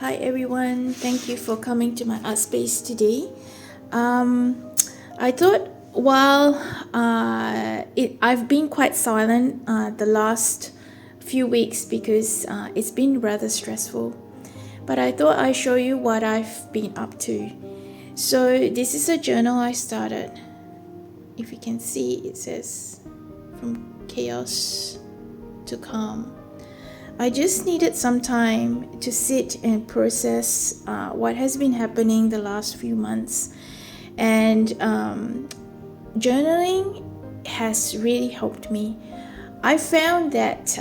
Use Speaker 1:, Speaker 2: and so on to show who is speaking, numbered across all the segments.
Speaker 1: Hi everyone, thank you for coming to my art space today. I thought while I've been quite silent the last few weeks because it's been rather stressful, but I thought I'd show you what I've been up to. So this is a journal I started. If you can see, it says from chaos to calm. I just needed some time to sit and process what has been happening the last few months. And journaling has really helped me. I found that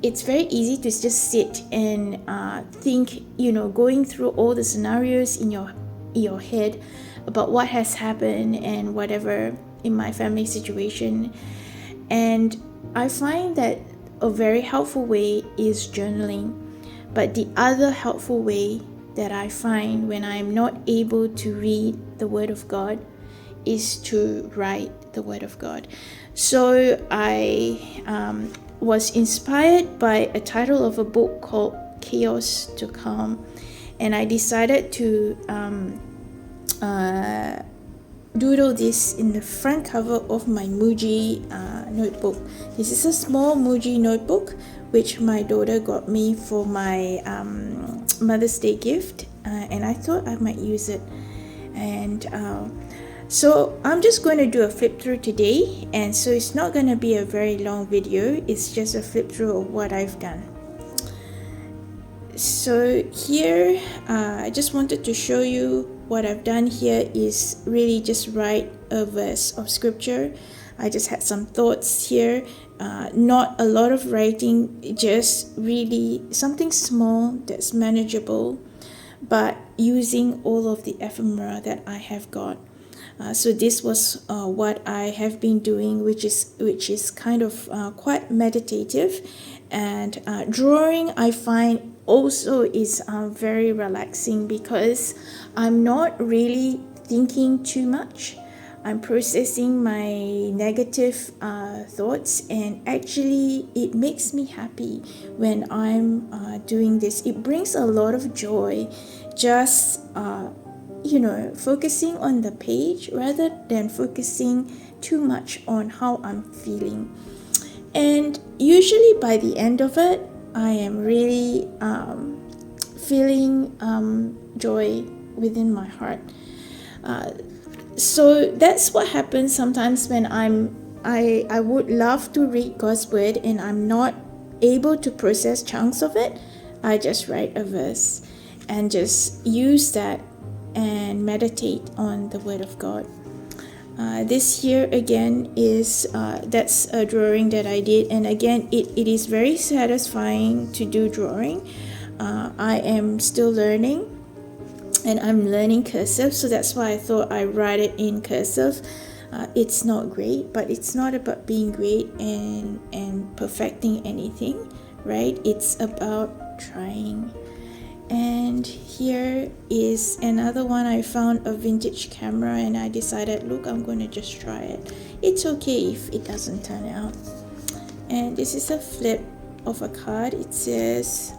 Speaker 1: it's very easy to just sit and think, going through all the scenarios in your head about what has happened and whatever in my family situation. And I find that a very helpful way is journaling. But the other helpful way that I find when I'm not able to read the Word of God is to write the Word of God. So I was inspired by a title of a book called Chaos to Calm, and I decided to doodle this in the front cover of my Muji notebook. This is a small Muji notebook which my daughter got me for my Mother's Day gift, and I thought I might use it. And so I'm just going to do a flip through today, and so it's not going to be a very long video. It's just a flip through of what I've done. So here I just wanted to show you what I've done here is really just write a verse of scripture. I just had some thoughts here, not a lot of writing, just really something small that's manageable, but using all of the ephemera that I have got. So this was what I have been doing, which is kind of quite meditative. And drawing, I find also is very relaxing because I'm not really thinking too much. I'm processing my negative thoughts, and actually it makes me happy when I'm doing this. It brings a lot of joy just focusing on the page rather than focusing too much on how I'm feeling. And usually by the end of it, I am really feeling joy within my heart. So that's what happens sometimes when I would love to read God's word and I'm not able to process chunks of it. I just write a verse and just use that and meditate on the word of God. This here again is that's a drawing that I did, and again it is very satisfying to do drawing. I am still learning, and I'm learning cursive, so that's why I thought I write it in cursive. It's not great, but it's not about being great and perfecting anything, right? It's about trying. And here is another one. I found a vintage camera and I decided, look, I'm going to just try it. It's okay if it doesn't turn out. And this is a flip of a card. It says,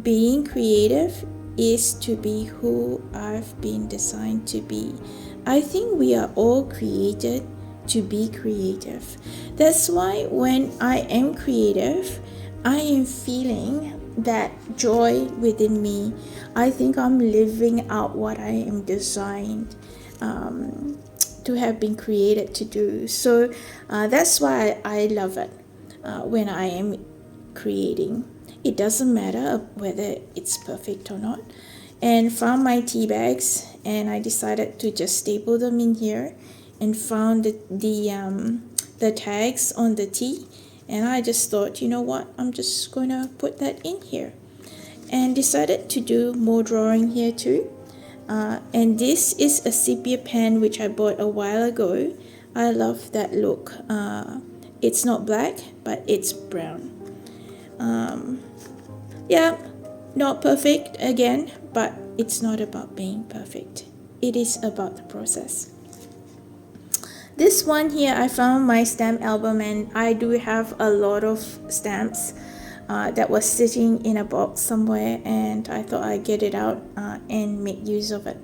Speaker 1: being creative is to be who I've been designed to be. I think we are all created to be creative. That's why when I am creative, I am feeling that joy within me. I think I'm living out what I am designed to have been created to do. So that's why I love it when I am creating. It doesn't matter whether it's perfect or not. And found my tea bags, and I decided to just staple them in here, and found the tags on the tea. And I just thought, you know what, I'm just going to put that in here. And decided to do more drawing here too. And this is a sepia pen which I bought a while ago. I love that look. It's not black, but it's brown. Yeah, not perfect again, but it's not about being perfect. It is about the process. This one here, I found my stamp album, and I do have a lot of stamps. that was sitting in a box somewhere, and I thought I'd get it out and make use of it.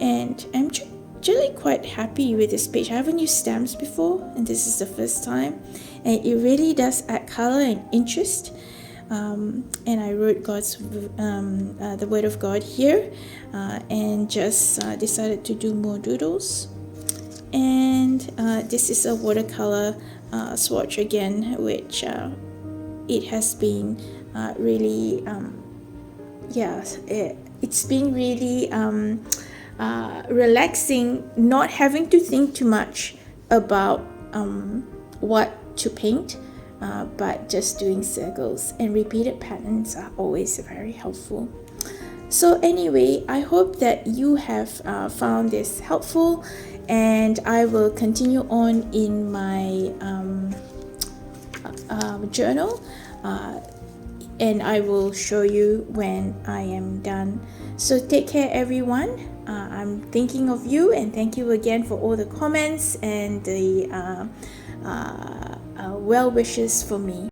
Speaker 1: And I'm actually quite happy with this page. I haven't used stamps before, and this is the first time, and it really does add color and interest. And I wrote the Word of God here, and just decided to do more doodles. And this is a watercolor swatch again, which it has been really it's been really relaxing, not having to think too much about what to paint, but just doing circles, and repeated patterns are always very helpful. So anyway, I hope that you have found this helpful, and I will continue on in my journal, and I will show you when I am done. So take care, everyone. I'm thinking of you, and thank you again for all the comments and the well wishes for me.